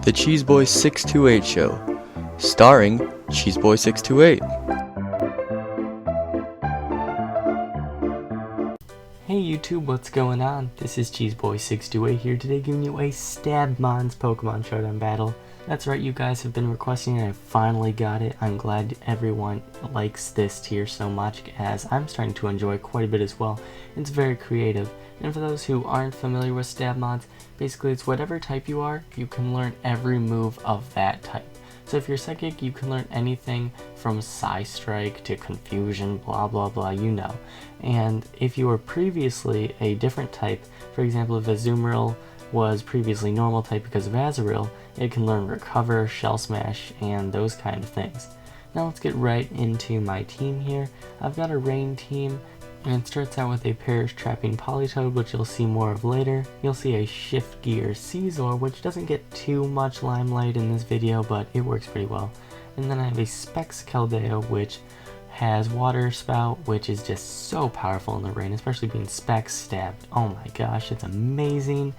The Cheeseboy628 Show, starring Cheeseboy628. Hey YouTube, what's going on? This is Cheeseboy628 here today giving you a STABmons Pokemon Showdown battle. That's right, you guys have been requesting and I finally got it. I'm glad everyone likes this tier so much as I'm starting to enjoy quite a bit as well. It's very creative. And for those who aren't familiar with STABmons, basically it's whatever type you are, you can learn every move of that type. So if you're Psychic, you can learn anything from Psystrike to Confusion, blah blah blah, you know. And if you were previously a different type, for example if Azumarill was previously normal type because of Azurill, it can learn Recover, Shell Smash, and those kind of things. Now let's get right into my team here. I've got a Rain team. And it starts out with a Perish Trapping Politoed, which you'll see more of later. You'll see a Shift Gear Caesar, which doesn't get too much limelight in this video, but it works pretty well. And then I have a Specs Keldeo, which has Water Spout, which is just so powerful in the rain, especially being Specs stabbed. Oh my gosh, it's amazing.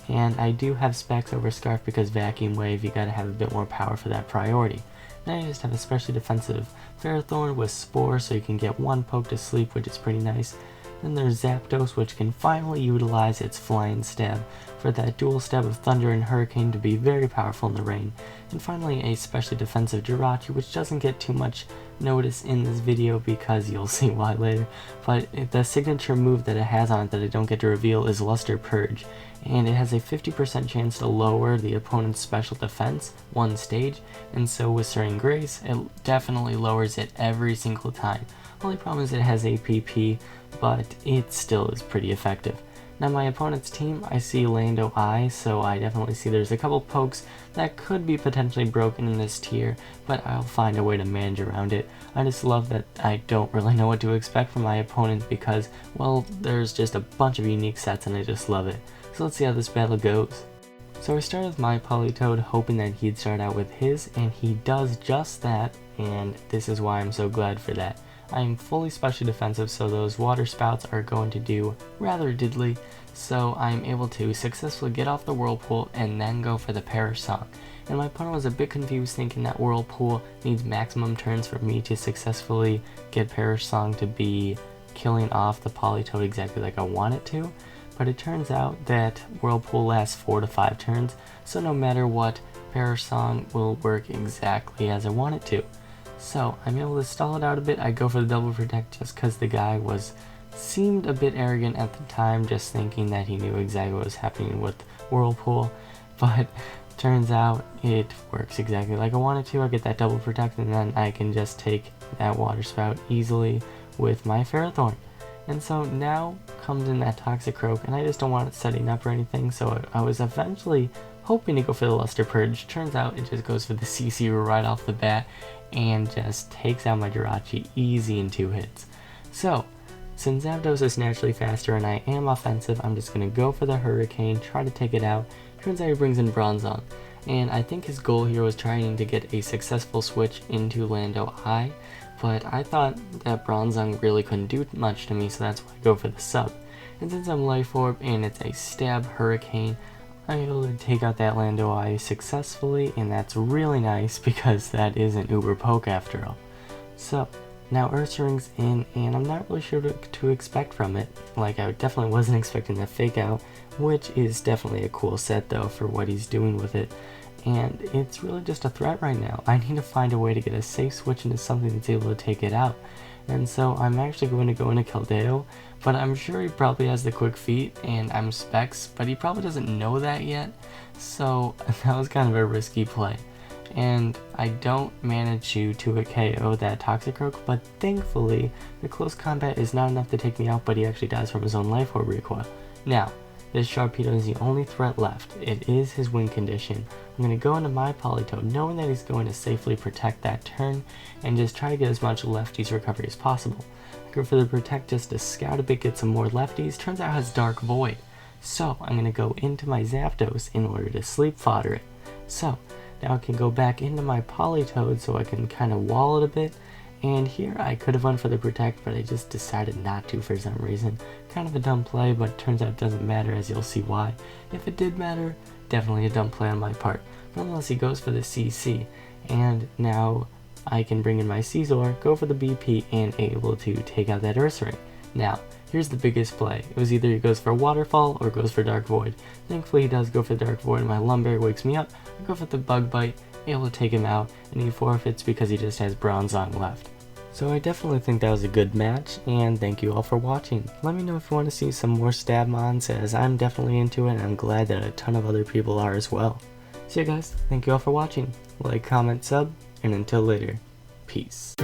And I do have Specs over Scarf because Vacuum Wave, you gotta have a bit more power for that priority. Now you just have a specially defensive Ferrothorn with Spore, so you can get one poke to sleep, which is pretty nice. Then there's Zapdos, which can finally utilize its Flying Stab for that dual stab of Thunder and Hurricane to be very powerful in the rain. And finally a specially defensive Jirachi, which doesn't get too much notice in this video because you'll see why later. But the signature move that it has on it that I don't get to reveal is Luster Purge. And it has a 50% chance to lower the opponent's special defense one stage, and so with Stirring Grace, it definitely lowers it every single time. Only problem is it has APP, but it still is pretty effective. Now my opponent's team, I see Lando Eye, so I definitely see there's a couple pokes that could be potentially broken in this tier, but I'll find a way to manage around it. I just love that I don't really know what to expect from my opponent because, well, there's just a bunch of unique sets and I just love it. So let's see how this battle goes. So I started with my Politoed hoping that he'd start out with his, and he does just that, and this is why I'm so glad for that. I'm fully specially defensive, so those Water Spouts are going to do rather diddly, so I'm able to successfully get off the Whirlpool and then go for the Perish Song. And my opponent was a bit confused thinking that Whirlpool needs maximum turns for me to successfully get Perish Song to be killing off the Politoed exactly like I want it to. But it turns out that Whirlpool lasts 4 to 5 turns, so no matter what, Perish Song will work exactly as I want it to. So I'm able to stall it out a bit. I go for the Double Protect just because the guy seemed a bit arrogant at the time, just thinking that he knew exactly what was happening with Whirlpool. But turns out it works exactly like I wanted to. I get that Double Protect and then I can just take that Water Spout easily with my Ferrothorn. And so now comes in that Toxicroak, and I just don't want it setting up or anything, so I was eventually hoping to go for the Luster Purge. Turns out it just goes for the CC right off the bat and just takes out my Jirachi easy in 2 hits. So, since Zapdos is naturally faster and I am offensive, I'm just going to go for the Hurricane, try to take it out. Turns out he brings in Bronzong, and I think his goal here was trying to get a successful switch into Lando Eye, but I thought that Bronzong really couldn't do much to me, so that's why I go for the sub. And since I'm Life Orb and it's a Stab Hurricane, I'm able to take out that Lando Eye successfully, and that's really nice because that is an Uber Poke after all. So, now Ursaring's in, and I'm not really sure what to expect from it. Like, I definitely wasn't expecting that Fake Out, which is definitely a cool set though for what he's doing with it. And it's really just a threat right now. I need to find a way to get a safe switch into something that's able to take it out. And so I'm actually going to go into Keldeo, but I'm sure he probably has the Quick Feet and I'm Specs, but he probably doesn't know that yet. So that was kind of a risky play. And I don't manage to 2-hit KO that Toxicroak, but thankfully the close combat is not enough to take me out, but he actually dies from his own Life Orb recoil. Now, this Sharpedo is the only threat left. It is his win condition. I'm going to go into my Politoed knowing that he's going to safely protect that turn and just try to get as much lefties recovery as possible. I go for the Protect just to scout a bit, get some more lefties. Turns out it has Dark Void. So I'm going to go into my Zapdos in order to sleep fodder it. So now I can go back into my Politoed so I can kind of wall it a bit. And here I could have went for the Protect, but I just decided not to for some reason. Kind of a dumb play, but it turns out it doesn't matter, as you'll see why. If it did matter, definitely a dumb play on my part. Nonetheless, he goes for the CC, and now I can bring in my Caesar, go for the BP, and able to take out that Ursaring. Now, here's the biggest play. It was either he goes for Waterfall or goes for Dark Void. Thankfully, he does go for Dark Void, and my Lumberry wakes me up. I go for the Bug Bite, able to take him out, and he forfeits because he just has Bronzong left. So I definitely think that was a good match, and thank you all for watching. Let me know if you want to see some more STABmons, as I'm definitely into it, and I'm glad that a ton of other people are as well. So yeah guys, thank you all for watching. Like, comment, sub, and until later, peace.